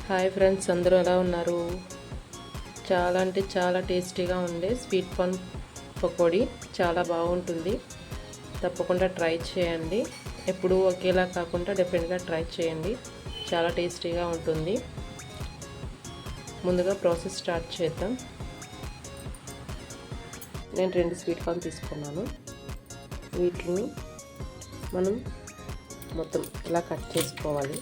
Hi friends, అందరూ ఎలా ఉన్నారు? చాలా అంటే చాలా టేస్టీగా ఉండే స్వీట్ కార్న్ పకోడీ చాలా బాగుంటుంది. తప్పకుండా ట్రై చేయండి. ఎప్పుడూ ఒకేలా కాకుండా డిఫరెంట్గా ట్రై చేయండి. చాలా టేస్టీగా ఉంటుంది. ముందుగా ప్రాసెస్ స్టార్ట్ చేద్దాం. నేను 2 స్వీట్ కార్న్ తీసుకున్నాను. వీటిని మనం మొత్తం ఇలా కట్ చేసుకోవాలి.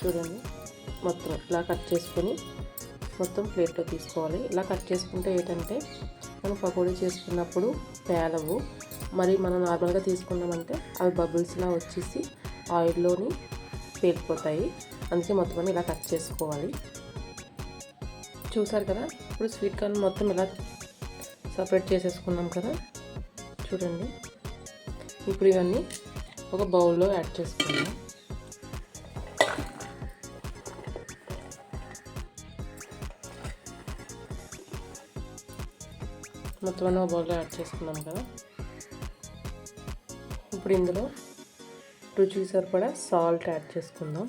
చూడండి, మొత్తం ఇలా కట్ చేసుకొని మొత్తం ప్లేట్లో తీసుకోవాలి. ఇలా కట్ చేసుకుంటే ఏంటంటే మనం పకోడీ చేసుకున్నప్పుడు పేలవు. మరి మనం నార్మల్గా తీసుకున్నామంటే అవి బబుల్స్లా వచ్చేసి ఆయిల్లోని పేలిపోతాయి. అందుకే మొత్తం అన్ని ఇలా కట్ చేసుకోవాలి. చూసారు కదా, ఇప్పుడు స్వీట్ కార్న్ మొత్తం ఇలా సపరేట్ చేసేసుకున్నాం కదా. చూడండి, ఇప్పుడు ఇవన్నీ ఒక బౌల్లో యాడ్ చేసుకుందాం. మొత్తం అన్న బౌల్లో యాడ్ చేసుకున్నాం కదా. ఇప్పుడు ఇందులో రుచికి సరిపడా సాల్ట్ యాడ్ చేసుకుందాం.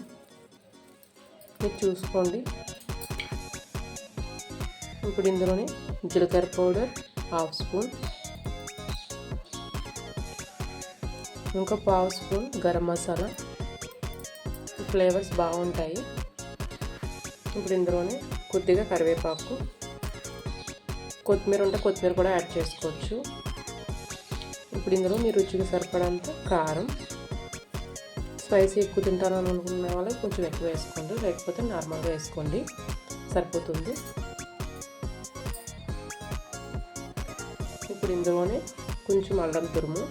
మీరు చూసుకోండి. ఇప్పుడు ఇందులోనే జీలకర్ర పౌడర్ 1/2 స్పూన్, ఇంకా 1/2 స్పూన్ గరం మసాలా. ఫ్లేవర్స్ బాగుంటాయి. ఇప్పుడు ఇందులోనే కొద్దిగా కరివేపాకు, కొత్తిమీర ఉంటే కొత్తిమీర కూడా యాడ్ చేసుకోవచ్చు. ఇప్పుడు ఇందులో మీరు రుచికి సరిపడంత కారం, స్పైసీ ఎక్కువ తింటారని అనుకునే వాళ్ళకి కొంచెం ఎక్కువ వేసుకోండి, లేకపోతే నార్మల్గా వేసుకోండి, సరిపోతుంది. ఇప్పుడు ఇందులోనే కొంచెం అల్లం తురుము,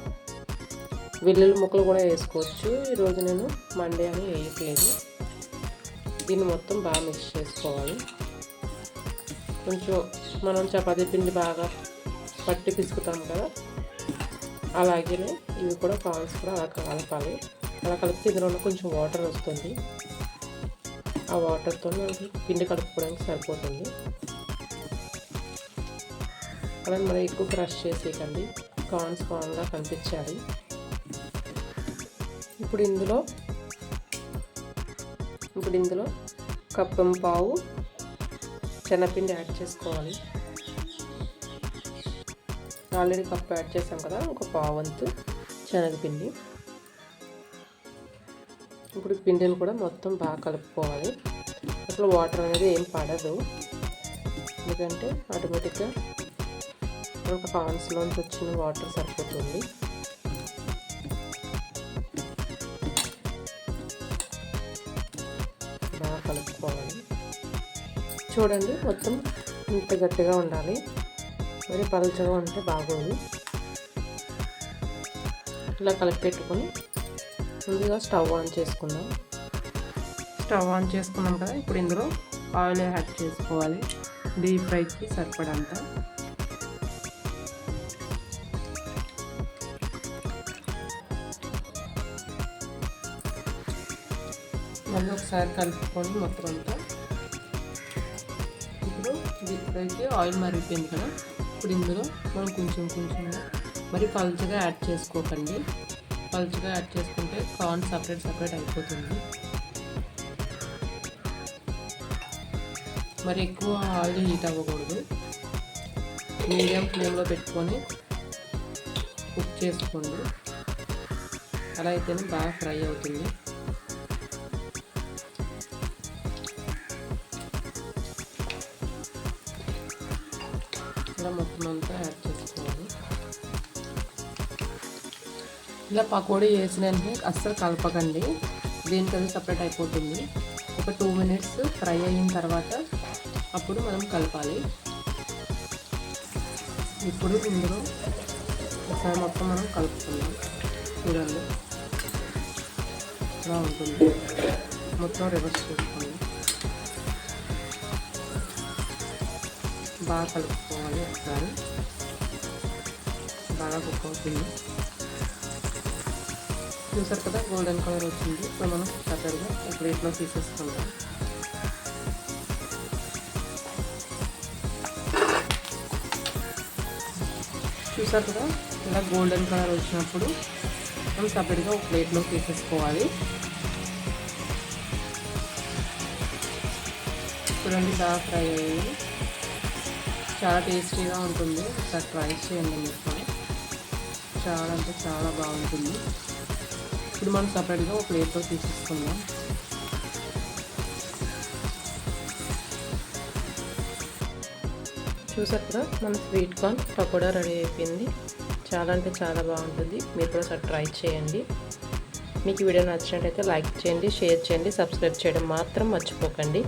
వెల్లుల్లి ముక్కలు కూడా వేసుకోవచ్చు. ఈరోజు నేను మండే అని వేయట్లేదు. దీన్ని మొత్తం బాగా మిక్స్ చేసుకోవాలి. కొంచెం మనం చపాతీ పిండి బాగా పట్టి పిసుకుతాం కదా, అలాగే ఇవి కూడా కార్న్స్ కూడా అలా కలపాలి. అలా కలిపితే ఇందులో కొంచెం వాటర్ వస్తుంది. ఆ వాటర్తో పిండి కలుపుకోవడానికి సరిపోతుంది. అలా మనం ఎక్కువ క్రష్ చేసేయకండి, కార్న్స్ కార్న్గా కనిపించాలి. ఇప్పుడు ఇందులో కప్పంపావు శనగపిండి యాడ్ చేసుకోవాలి. ఆల్రెడీ కప్పు యాడ్ చేసాం కదా, ఒక పావంతు శనగపిండి. ఇప్పుడు పిండిని కూడా మొత్తం బాగా కలుపుకోవాలి. అసలు వాటర్ అనేది ఏం పడదు, ఎందుకంటే ఆటోమేటిక్గా ఒక కార్న్స్లోంచి వచ్చిన వాటర్ సరిపోతుంది. బాగా కలుపుకోవాలి. చూడండి, మొత్తం ఇంత గట్టిగా ఉండాలి, మరి పలుచగా ఉంటే బాగోదు. ఇలా కలిపి పెట్టుకొని ముందుగా స్టవ్ ఆన్ చేసుకుందాం. స్టవ్ ఆన్ చేసుకున్నాం కదా. ఇప్పుడు ఇందులో ఆయిల్ యాడ్ చేసుకోవాలి, డీప్ ఫ్రైకి సరిపడంత. మళ్ళీ ఒకసారి కలుపుకొని మొత్తం అంతా. డీప్ ఫ్రైకి ఆయిల్ మరిగిపోయింది కదా. ఇప్పుడు ఇందులో మనం కొంచెంగా మరి పలుచగా యాడ్ చేసుకోకండి. పలుచగా యాడ్ చేసుకుంటే కార్న్ సపరేట్ అయిపోతుంది. మరి ఎక్కువ ఆయిల్ హీట్ అవ్వకూడదు. మీడియం ఫ్లేమ్లో పెట్టుకొని కుక్ చేసుకోండి. అలా అయితేనే బాగా ఫ్రై అవుతుంది. మొత్తం అంతా యాడ్ చేసుకోవాలి. ఇలా పకోడీ వేసిన వెంటనే అస్సలు కలపకండి, దీనికి అది సపరేట్ అయిపోతుంది. ఒక 2 మినిట్స్ ఫ్రై అయిన తర్వాత అప్పుడు మనం కలపాలి. ఇప్పుడు ఇందులో ఒకసారి మొత్తం మనం కలుపుకుందాం. చూడండి, ఇలా ఉంటుంది. మొత్తం రివర్స్ చేసుకోండి. బాగా కలుపుకోవాలి. ఒకసారి బాగా కుక్ అవుతుంది. చూసారు కదా, గోల్డెన్ కలర్ వచ్చింది. ఇప్పుడు మనం సపరేట్గా ప్లేట్లో తీసేసుకుందాం. చూసారు కదా, ఇలా గోల్డెన్ కలర్ వచ్చినప్పుడు మనం సపరేట్గా ఒక ప్లేట్లో తీసేసుకోవాలి. చూడండి బాగా ఫ్రై అయ్యింది. చాలా టేస్టీగా ఉంటుంది. ఒకసారి ట్రై చేయండి మీరు కూడా. చాలా అంటే చాలా బాగుంటుంది. ఇప్పుడు మనం సపరేట్గా ఒక ప్లేట్లో తీసేసుకుందాం. చూసారు కదా, మన స్వీట్ కార్న్ పకోడా రెడీ అయిపోయింది. చాలా అంటే చాలా బాగుంటుంది. మీరు కూడా ఒకసారి ట్రై చేయండి. మీకు వీడియో నచ్చినట్టయితే లైక్ చేయండి, షేర్ చేయండి, సబ్స్క్రైబ్ చేయడం మాత్రం మర్చిపోకండి.